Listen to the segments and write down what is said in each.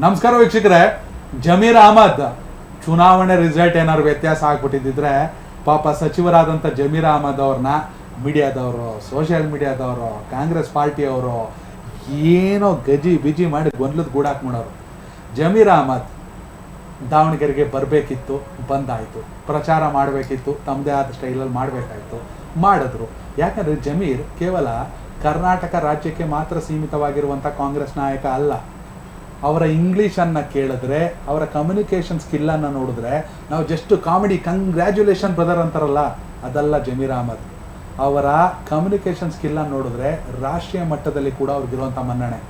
ನಮಸ್ಕಾರ ವೀಕ್ಷಕರೇ, ಜಮೀರ್ ಅಹಮದ್ ಚುನಾವಣೆ ರಿಸಲ್ಟ್ ಏನಾದ್ರು ವ್ಯತ್ಯಾಸ ಆಗ್ಬಿಟ್ಟಿದ್ರೆ ಪಾಪ ಸಚಿವರಾದಂಥ ಜಮೀರ್ ಅಹಮದ್ ಅವ್ರನ್ನ ಮೀಡಿಯಾದವರು, ಸೋಷಿಯಲ್ ಮೀಡಿಯಾದವರು, ಕಾಂಗ್ರೆಸ್ ಪಾರ್ಟಿಯವರು ಏನೋ ಗಜಿ ಬಿಜಿ ಮಾಡಿ ಗೊಂದಲದ ಗೂಡಾಕ್ ಮಾಡೋರು. ಜಮೀರ್ ಅಹಮದ್ ದಾವಣಗೆರೆಗೆ ಬರಬೇಕಿತ್ತು, ಬಂದಾಯಿತು. ಪ್ರಚಾರ ಮಾಡಬೇಕಿತ್ತು, ತಮ್ಮದೇ ಆದ ಸ್ಟೈಲಲ್ಲಿ ಮಾಡಬೇಕಾಯಿತು, ಮಾಡಿದ್ರು. ಯಾಕಂದರೆ ಜಮೀರ್ ಕೇವಲ ಕರ್ನಾಟಕ ರಾಜ್ಯಕ್ಕೆ ಮಾತ್ರ ಸೀಮಿತವಾಗಿರುವಂಥ ಕಾಂಗ್ರೆಸ್ ನಾಯಕ ಅಲ್ಲ. ಅವರ ಇಂಗ್ಲೀಷನ್ನು ಕೇಳಿದ್ರೆ, ಅವರ ಕಮ್ಯುನಿಕೇಷನ್ ಸ್ಕಿಲ್ಲನ್ನು ನೋಡಿದ್ರೆ ನಾವು ಜಸ್ಟ್ ಕಾಮಿಡಿ ಕಂಗ್ರ್ಯಾಚುಲೇಷನ್ ಬ್ರದರ್ ಅಂತಾರಲ್ಲ, ಅದಲ್ಲ ಜಮೀರ್ ಅಹಮದ್. ಅವರ ಕಮ್ಯುನಿಕೇಷನ್ ಸ್ಕಿಲ್ಲನ್ನು ನೋಡಿದ್ರೆ ರಾಷ್ಟ್ರೀಯ ಮಟ್ಟದಲ್ಲಿ ಕೂಡ ಅವ್ರಿಗಿರುವಂಥ ಮನ್ನಣೆ.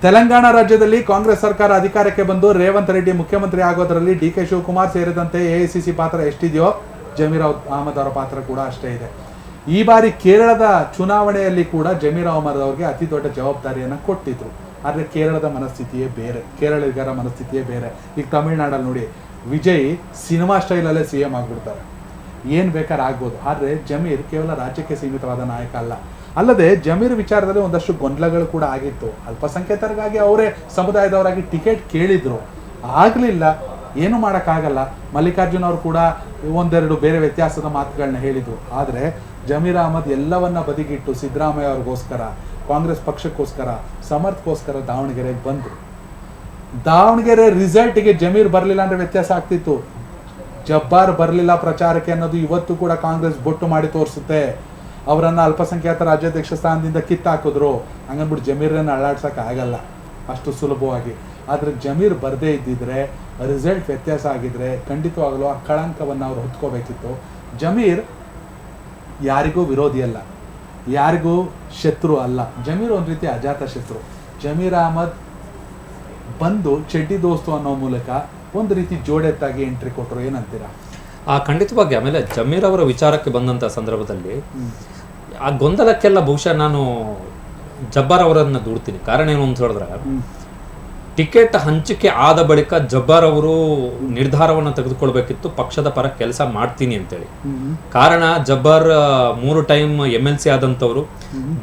ತೆಲಂಗಾಣ ರಾಜ್ಯದಲ್ಲಿ ಕಾಂಗ್ರೆಸ್ ಸರ್ಕಾರ ಅಧಿಕಾರಕ್ಕೆ ಬಂದು ರೇವಂತ್ ರೆಡ್ಡಿ ಮುಖ್ಯಮಂತ್ರಿ ಆಗೋದರಲ್ಲಿ ಡಿ ಕೆ ಶಿವಕುಮಾರ್ ಸೇರಿದಂತೆ AICC ಪಾತ್ರ ಎಷ್ಟಿದೆಯೋ ಜಮೀರ್ ಅಹಮದ್ ಅವರ ಪಾತ್ರ ಕೂಡ ಅಷ್ಟೇ ಇದೆ. ಈ ಬಾರಿ ಕೇರಳದ ಚುನಾವಣೆಯಲ್ಲಿ ಕೂಡ ಜಮೀರ್ ಅಹಮದ್ ಅವ್ರಿಗೆ ಅತಿ ದೊಡ್ಡ ಜವಾಬ್ದಾರಿಯನ್ನು ಕೊಟ್ಟಿದ್ರು. ಆದರೆ ಕೇರಳದ ಮನಸ್ಥಿತಿಯೇ ಬೇರೆ, ಕೇರಳಿಗರ ಮನಸ್ಥಿತಿಯೇ ಬೇರೆ. ಈಗ ತಮಿಳ್ನಾಡಲ್ಲಿ ನೋಡಿ, ವಿಜಯ್ ಸಿನಿಮಾ ಸ್ಟೈಲಲ್ಲೇ CM ಆಗಿಬಿಡ್ತಾರೆ, ಏನು ಬೇಕಾದ್ರೆ ಆಗ್ಬೋದು. ಆದರೆ ಜಮೀರ್ ಕೇವಲ ರಾಜ್ಯಕ್ಕೆ ಸೀಮಿತವಾದ ನಾಯಕ ಅಲ್ಲ. ಅಲ್ಲದೆ ಜಮೀರ್ ವಿಚಾರದಲ್ಲಿ ಒಂದಷ್ಟು ಗೊಂದಲಗಳು ಕೂಡ ಆಗಿತ್ತು. ಅಲ್ಪಸಂಖ್ಯಾತರಿಗಾಗಿ ಅವರೇ ಸಮುದಾಯದವರಾಗಿ ಟಿಕೆಟ್ ಕೇಳಿದ್ರು, ಆಗಲಿಲ್ಲ, ಏನು ಮಾಡೋಕ್ಕಾಗಲ್ಲ. ಮಲ್ಲಿಕಾರ್ಜುನ್ ಅವರು ಕೂಡ ಒಂದೆರಡು ಬೇರೆ ವ್ಯತ್ಯಾಸದ ಮಾತುಗಳನ್ನ ಹೇಳಿದರು. ಆದರೆ ಜಮೀರ್ ಅಹಮದ್ ಎಲ್ಲವನ್ನ ಬದಿಗಿಟ್ಟು ಸಿದ್ದರಾಮಯ್ಯ ಅವ್ರಿಗೋಸ್ಕರ, ಕಾಂಗ್ರೆಸ್ ಪಕ್ಷಕ್ಕೋಸ್ಕರ, ಸಮರ್ಥಕ್ಕೋಸ್ಕರ ದಾವಣಗೆರೆಗೆ ಬಂದರು. ದಾವಣಗೆರೆ ರಿಸಲ್ಟ್ಗೆ ಜಮೀರ್ ಬರಲಿಲ್ಲ ಅಂದರೆ ವ್ಯತ್ಯಾಸ ಆಗ್ತಿತ್ತು. ಜಬ್ಬಾರ್ ಬರಲಿಲ್ಲ ಪ್ರಚಾರಕ್ಕೆ ಅನ್ನೋದು ಇವತ್ತು ಕೂಡ ಕಾಂಗ್ರೆಸ್ ಬೊಟ್ಟು ಮಾಡಿ ತೋರಿಸುತ್ತೆ. ಅವರನ್ನು ಅಲ್ಪಸಂಖ್ಯಾತ ರಾಜ್ಯಾಧ್ಯಕ್ಷ ಸ್ಥಾನದಿಂದ ಕಿತ್ತಾಕಿದ್ರು. ಹಂಗನ್ಬಿಟ್ಟು ಜಮೀರನ್ನು ಅಳ್ಳಾಡ್ಸೋಕೆ ಆಗಲ್ಲ ಅಷ್ಟು ಸುಲಭವಾಗಿ. ಆದರೆ ಜಮೀರ್ ಬರದೇ ಇದ್ದಿದ್ರೆ, ರಿಸಲ್ಟ್ ವ್ಯತ್ಯಾಸ ಆಗಿದ್ರೆ ಖಂಡಿತವಾಗಲೂ ಆ ಕಳಂಕವನ್ನು ಅವ್ರು ಹೊತ್ಕೋಬೇಕಿತ್ತು. ಜಮೀರ್ ಯಾರಿಗೂ ವಿರೋಧಿ ಅಲ್ಲ, ಯಾರಿಗೂ ಶತ್ರು ಅಲ್ಲ. ಜಮೀರ್ ಒಂದು ರೀತಿ ಅಜಾತ ಶತ್ರು. ಜಮೀರ್ ಅಹಮದ್ ಬಂದು ಚೆಡ್ಡಿ ದೋಸ್ತು ಅನ್ನೋ ಮೂಲಕ ಒಂದು ರೀತಿ ಜೋಡೆತ್ತಾಗಿ ಎಂಟ್ರಿ ಕೊಟ್ಟರು. ಏನಂತೀರಾ? ಖಂಡಿತವಾಗಿ. ಆಮೇಲೆ ಜಮೀರ್ ಅವರ ವಿಚಾರಕ್ಕೆ ಬಂದಂಥ ಸಂದರ್ಭದಲ್ಲಿ ಆ ಗೊಂದಲಕ್ಕೆಲ್ಲ ಬಹುಶಃ ನಾನು ಜಬ್ಬಾರ್ ಅವರನ್ನು ದೂಡ್ತೀನಿ. ಕಾರಣ ಏನು ಅಂತ ಹೇಳಿದ್ರೆ, ಟಿಕೆಟ್ ಹಂಚಿಕೆ ಆದ ಬಳಿಕ ಜಬ್ಬಾರ್ ಅವರು ನಿರ್ಧಾರವನ್ನು ತೆಗೆದುಕೊಳ್ಬೇಕಿತ್ತು, ಪಕ್ಷದ ಪರ ಕೆಲಸ ಮಾಡ್ತೀನಿ ಅಂತೇಳಿ. ಕಾರಣ ಜಬ್ಬಾರ್ 3 ಟೈಮ್ MLC ಆದಂಥವ್ರು.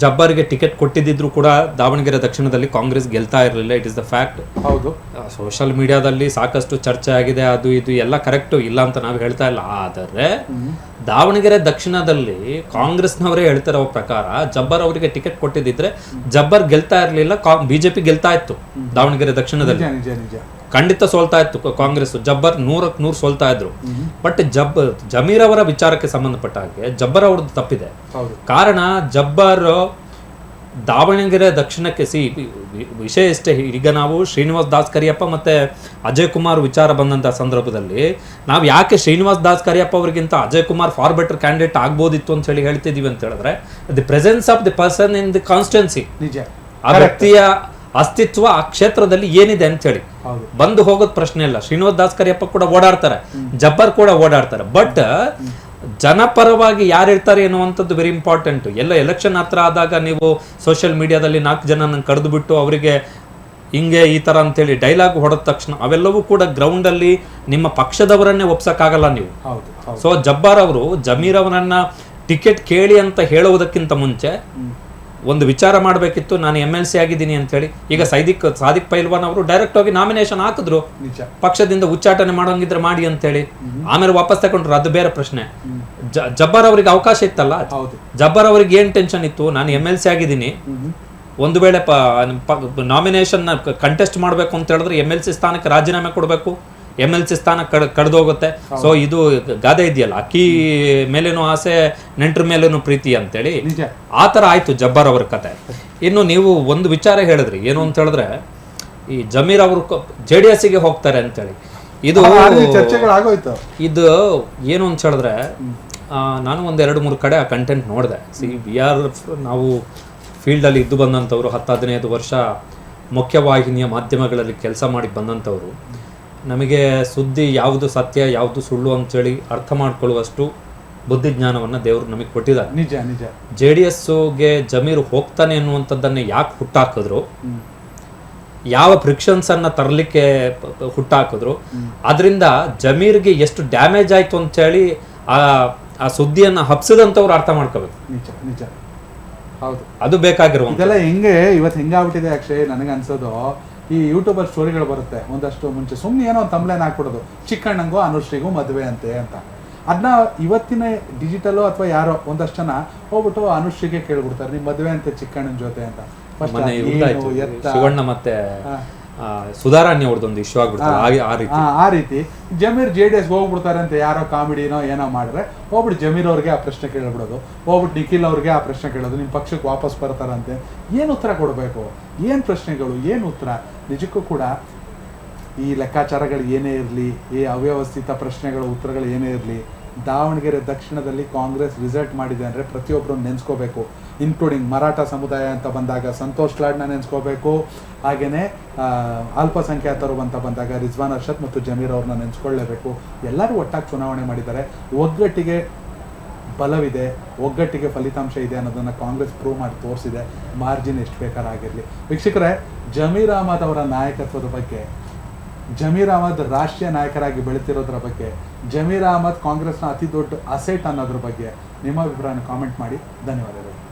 ಜಬ್ಬಾರ್ಗೆ ಟಿಕೆಟ್ ಕೊಟ್ಟಿದ್ದಿದ್ರು ಕೂಡ ದಾವಣಗೆರೆ ದಕ್ಷಿಣದಲ್ಲಿ ಕಾಂಗ್ರೆಸ್ ಗೆಲ್ತಾ ಇರಲಿಲ್ಲ. It is the fact. ಹೌದು, ಸೋಷಿಯಲ್ ಮೀಡಿಯಾದಲ್ಲಿ ಸಾಕಷ್ಟು ಚರ್ಚೆ ಆಗಿದೆ, ಅದು ಇದು ಎಲ್ಲ ಕರೆಕ್ಟು, ಇಲ್ಲ ಅಂತ ನಾವು ಹೇಳ್ತಾ ಇಲ್ಲ. ಆದರೆ ದಾವಣಗೆರೆ ದಕ್ಷಿಣದಲ್ಲಿ ಕಾಂಗ್ರೆಸ್ನವರೇ ಹೇಳ್ತಿರೋ ಪ್ರಕಾರ ಜಬ್ಬಾರ್ ಅವರಿಗೆ ಟಿಕೆಟ್ ಕೊಟ್ಟಿದ್ದಿದ್ರೆ ಜಬ್ಬಾರ್ ಗೆಲ್ತಾ ಇರಲಿಲ್ಲ, BJP ಗೆಲ್ತಾ ಇತ್ತು. ದಾವಣಗೆರೆ ದಕ್ಷಿಣದಲ್ಲಿ ಖಂಡಿತ ಸೋಲ್ತಾ ಇತ್ತು ಕಾಂಗ್ರೆಸ್. ಜಬ್ಬಾರ್ 100ಕ್ಕೆ 100 ಸೋಲ್ತಾ ಇದ್ರು. ಬಟ್ ಜಮೀರ್ ಅವರ ವಿಚಾರಕ್ಕೆ ಸಂಬಂಧಪಟ್ಟ ಹಾಗೆ ಜಬ್ಬಾರ್ ಅವ್ರದ್ದು ತಪ್ಪಿದೆ. ಕಾರಣ ಜಬ್ಬಾರ್ ದಾವಣಗೆರೆ ದಕ್ಷಿಣಕ್ಕೆ ವಿಷಯ ಇಷ್ಟೇ. ಈಗ ನಾವು ಶ್ರೀನಿವಾಸ್ ದಾಸ್ ಕರಿಯಪ್ಪ ಮತ್ತೆ ಅಜಯ್ ಕುಮಾರ್ ವಿಚಾರ ಬಂದಂಥ ಸಂದರ್ಭದಲ್ಲಿ ನಾವು ಯಾಕೆ ಶ್ರೀನಿವಾಸ್ ದಾಸ್ ಕರಿಯಪ್ಪ ಅವರಿಗಿಂತ Ajay Kumar far better candidate ಆಗ್ಬೋದಿತ್ತು ಅಂತ ಹೇಳಿ ಹೇಳ್ತಿದೀವಿ ಅಂತ ಹೇಳಿದ್ರೆ, the presence of the person in the constituency, ಆ ವ್ಯಕ್ತಿಯ ಅಸ್ತಿತ್ವ ಆ ಕ್ಷೇತ್ರದಲ್ಲಿ ಏನಿದೆ ಅಂತ ಹೇಳಿ ಬಂದು ಹೋಗೋದ್ ಪ್ರಶ್ನೆ ಇಲ್ಲ. ಶ್ರೀನಿವಾಸ್ ದಾಸ್ ಕರಿಯಪ್ಪ ಕೂಡ ಓಡಾಡ್ತಾರೆ, ಜಬ್ಬಾರ್ ಕೂಡ ಓಡಾಡ್ತಾರೆ. ಬಟ್ ಜನಪರವಾಗಿ ಯಾರು ಇರ್ತಾರೆ ಎನ್ನುವಂಥದ್ದು ವೆರಿ ಇಂಪಾರ್ಟೆಂಟ್. ಎಲ್ಲ ಎಲೆಕ್ಷನ್ ಹತ್ರ ಆದಾಗ ನೀವು ಸೋಷಿಯಲ್ ಮೀಡಿಯಾದಲ್ಲಿ 4 ಜನನ ಕರೆದು ಬಿಟ್ಟು ಅವರಿಗೆ ಹಿಂಗೆ ಈ ಥರ ಅಂತೇಳಿ ಡೈಲಾಗ್ ಹೊಡೆದ ತಕ್ಷಣ ಅವೆಲ್ಲವೂ ಕೂಡ ಗ್ರೌಂಡಲ್ಲಿ ನಿಮ್ಮ ಪಕ್ಷದವರನ್ನೇ ಒಪ್ಸಕ್ಕಾಗಲ್ಲ ನೀವು. ಸೊ ಜಬ್ಬಾರ್ ಅವರು ಜಮೀರ್ ಅವರನ್ನ ಟಿಕೆಟ್ ಕೇಳಿ ಅಂತ ಹೇಳುವುದಕ್ಕಿಂತ ಮುಂಚೆ ಒಂದು ವಿಚಾರ ಮಾಡಬೇಕಿತ್ತು, ನಾನು MLC ಆಗಿದ್ದೀನಿ ಅಂತ ಹೇಳಿ. ಈಗ ಸಾದಿಕ್ ಪೈಲ್ವಾನ್ ಅವರು ಡೈರೆಕ್ಟ್ ಆಗಿ ನಾಮಿನೇಷನ್ ಹಾಕಿದ್ರು, ಪಕ್ಷದಿಂದ ಉಚ್ಚಾಟನೆ ಮಾಡೋಂಗಿದ್ರೆ ಮಾಡಿ ಅಂತ ಹೇಳಿ. ಆಮೇಲೆ ವಾಪಸ್ ತಗೊಂಡ್ರು, ಅದು ಬೇರೆ ಪ್ರಶ್ನೆ. ಜಬ್ಬಾರ್ ಅವರಿಗೆ ಅವಕಾಶ ಇತ್ತಲ್ಲ. ಜಬ್ಬಾರ್ ಅವರಿಗೆ ಏನ್ ಟೆನ್ಷನ್ ಇತ್ತು, ನಾನು MLC ಆಗಿದ್ದೀನಿ, ಒಂದು ವೇಳೆ ನಾಮಿನೇಷನ್ ಕಂಟೆಸ್ಟ್ ಮಾಡಬೇಕು ಅಂತ ಹೇಳಿದ್ರೆ MLC ಸ್ಥಾನಕ್ಕೆ ರಾಜೀನಾಮೆ ಕೊಡಬೇಕು, MLC ಸ್ಥಾನ ಕಡ್ದೋಗುತ್ತೆ. ಸೊ ಇದು ಗಾದೆ ಇದೆಯಲ್ಲ, ಅಕ್ಕಿ ಮೇಲೇನು ಆಸೆ ನೆಂಟ್ರ ಮೇಲೇನು ಪ್ರೀತಿ ಅಂತೇಳಿ, ಆ ಥರ ಆಯ್ತು ಜಬ್ಬಾರ್ ಅವರ ಕತೆ. ಇನ್ನು ನೀವು ಒಂದು ವಿಚಾರ ಹೇಳಿದ್ರಿ, ಏನು ಅಂತ ಹೇಳಿದ್ರೆ ಈ ಜಮೀರ್ ಅವರು JDS-ಗೆ ಹೋಗ್ತಾರೆ ಅಂತೇಳಿ. ಇದು ಏನು ಅಂತ ಹೇಳಿದ್ರೆ, ನಾನು ಒಂದು 2-3 ಕಡೆ ಆ ಕಂಟೆಂಟ್ ನೋಡಿದೆ. ನಾವು ಫೀಲ್ಡಲ್ಲಿ ಇದ್ದು ಬಂದಂಥವ್ರು, 10-15 ವರ್ಷ ಮುಖ್ಯವಾಹಿನಿಯ ಮಾಧ್ಯಮಗಳಲ್ಲಿ ಕೆಲಸ ಮಾಡಿ ಬಂದಂಥವ್ರು. ನಮಗೆ ಸುದ್ದಿ ಯಾವುದು ಸತ್ಯ ಯಾವುದು ಸುಳ್ಳು ಅಂತೇಳಿ ಅರ್ಥ ಮಾಡ್ಕೊಳ್ಳುವಷ್ಟು ಬುದ್ಧಿಜ್ಞಾನವನ್ನು ದೇವರು ನಮಗೆ ಕೊಟ್ಟಿದ್ದಾರೆ. ನಿಜ ನಿಜ. JDS-ಗೆ ಜಮೀರ್ ಹೋಗ್ತಾನೆ ಅನ್ನುವಂಥದ್ದನ್ನು ಯಾಕೆ ಹುಟ್ಟಾಕಿದ್ರು, ಯಾವ ಫ್ರಿಕ್ಷನ್ಸ್ ಅನ್ನ ತರಲಿಕ್ಕೆ ಹುಟ್ಟಾಕಿದ್ರು, ಅದರಿಂದ ಜಮೀರ್ಗೆ ಎಷ್ಟು ಡ್ಯಾಮೇಜ್ ಆಯ್ತು ಅಂತೇಳಿ ಆ ಸುದ್ದಿಯನ್ನು ಹಬ್ಸಿದಂಥವ್ರು ಅರ್ಥ ಮಾಡ್ಕೋಬೇಕು. ನಿಜ ನಿಜ, ಹೌದು, ಅದು ಬೇಕಾಗಿರೋ ಇದೆಲ್ಲ ಹೆಂಗೆ ಇವತ್ತು ಹೆಂಗಾಗ್ಬಿಟ್ಟಿದೆ ಅಕ್ಷಯ್. ನನಗೆ ಅನ್ಸೋದು ಈ ಯೂಟ್ಯೂಬರ್ ಸ್ಟೋರಿಗಳು ಬರುತ್ತೆ ಒಂದಷ್ಟು ಮುಂಚೆ, ಸುಮ್ಮನೆ ಏನೋ ಒಂದು ತಮ್ಲೇನ್ ಹಾಕ್ಬಿಡೋದು, ಚಿಕ್ಕಣ್ಣಂಗೂ ಅನುಶ್ರೀಗೂ ಮದುವೆ ಅಂತೆ ಅಂತ. ಅದನ್ನ ಇವತ್ತಿನ ಡಿಜಿಟಲು ಅಥವಾ ಯಾರೋ ಒಂದಷ್ಟು ಜನ ಹೋಗ್ಬಿಟ್ಟು ಅನುಶ್ರೀಗೆ ಕೇಳ್ಬಿಡ್ತಾರೆ, ನಿಮ್ಮ ಮದುವೆ ಅಂತೆ ಚಿಕ್ಕಣ್ಣನ ಜೊತೆ ಅಂತ. ಫಸ್ಟ್ ಮೊನ್ನೆ ಇವ್ರ್ದಾಯ್ತು, ಶಿವಣ್ಣ ಮತ್ತೆ ಸುಧಾರಾಣಿ ಅವ್ರದ್ದೊಂದು ಇಶ್ಯೂ ಆಗ್ಬಿಡ್ತಾರೆ ಆ ರೀತಿ. ಜಮೀರ್ JDS ಹೋಗ್ಬಿಡ್ತಾರೆ ಅಂತ ಯಾರೋ ಕಾಮಿಡಿನೋ ಏನೋ ಮಾಡಿದ್ರೆ ಹೋಗ್ಬಿಟ್ಟು ಜಮೀರ್ ಅವ್ರಿಗೆ ಆ ಪ್ರಶ್ನೆ ಕೇಳ್ಬಿಡೋದು, ಹೋಗ್ಬಿಟ್ಟು ನಿಖಿಲ್ ಅವ್ರಿಗೆ ಆ ಪ್ರಶ್ನೆ ಕೇಳೋದು, ನಿಮ್ಮ ಪಕ್ಷಕ್ಕೆ ವಾಪಸ್ ಬರ್ತಾರಂತೆ. ಏನು ಉತ್ತರ ಕೊಡಬೇಕು, ಏನು ಪ್ರಶ್ನೆಗಳು, ಏನು ಉತ್ತರ? ನಿಜಕ್ಕೂ ಕೂಡ ಈ ಲೆಕ್ಕಾಚಾರಗಳು ಏನೇ ಇರಲಿ, ಈ ಅವ್ಯವಸ್ಥಿತ ಪ್ರಶ್ನೆಗಳು ಉತ್ತರಗಳು ಏನೇ ಇರಲಿ, ದಾವಣಗೆರೆ ದಕ್ಷಿಣದಲ್ಲಿ ಕಾಂಗ್ರೆಸ್ ರಿಸಲ್ಟ್ ಮಾಡಿದೆ ಅಂದರೆ ಪ್ರತಿಯೊಬ್ಬರು ನೆನೆಸ್ಕೋಬೇಕು, ಇನ್ಕ್ಲೂಡಿಂಗ್ ಮರಾಠ ಸಮುದಾಯ ಅಂತ ಬಂದಾಗ ಸಂತೋಷ್ ಲಾಡ್ನ ನೆನೆಸ್ಕೋಬೇಕು, ಹಾಗೆಯೇ ಅಲ್ಪಸಂಖ್ಯಾತರು ಅಂತ ಬಂದಾಗ ರಿಜ್ವಾನ್ ಅರ್ಷದ್ ಮತ್ತು ಜಮೀರ್ ಅವ್ರನ್ನ ನೆನೆಸ್ಕೊಳ್ಳೇಬೇಕು. ಎಲ್ಲರೂ ಒಟ್ಟಾಗಿ ಚುನಾವಣೆ ಮಾಡಿದ್ದಾರೆ, ಒಗ್ಗಟ್ಟಿಗೆ ಬಲವಿದೆ, ಒಗ್ಗಟ್ಟಿಗೆ ಫಲಿತಾಂಶ ಇದೆ ಅನ್ನೋದನ್ನು ಕಾಂಗ್ರೆಸ್ ಪ್ರೂವ್ ಮಾಡಿ ತೋರಿಸಿದೆ. ಮಾರ್ಜಿನ್ ಎಷ್ಟು ಬೇಕಾರಾಗಿರಲಿ. ವೀಕ್ಷಕರೇ, ಜಮೀರ್ ಅಹಮದ್ ಅವರ ನಾಯಕತ್ವದ ಬಗ್ಗೆ, ಜಮೀರ್ ಅಹಮದ್ ರಾಷ್ಟ್ರೀಯ ನಾಯಕರಾಗಿ ಬೆಳೆತಿರೋದ್ರ ಬಗ್ಗೆ, ಜಮೀರ್ ಅಹಮದ್ ಕಾಂಗ್ರೆಸ್ನ ಅತಿ ದೊಡ್ಡ ಅಸೆಟ್ ಅನ್ನೋದ್ರ ಬಗ್ಗೆ ನಿಮ್ಮ ಅಭಿಪ್ರಾಯನ ಕಾಮೆಂಟ್ ಮಾಡಿ. ಧನ್ಯವಾದಗಳು.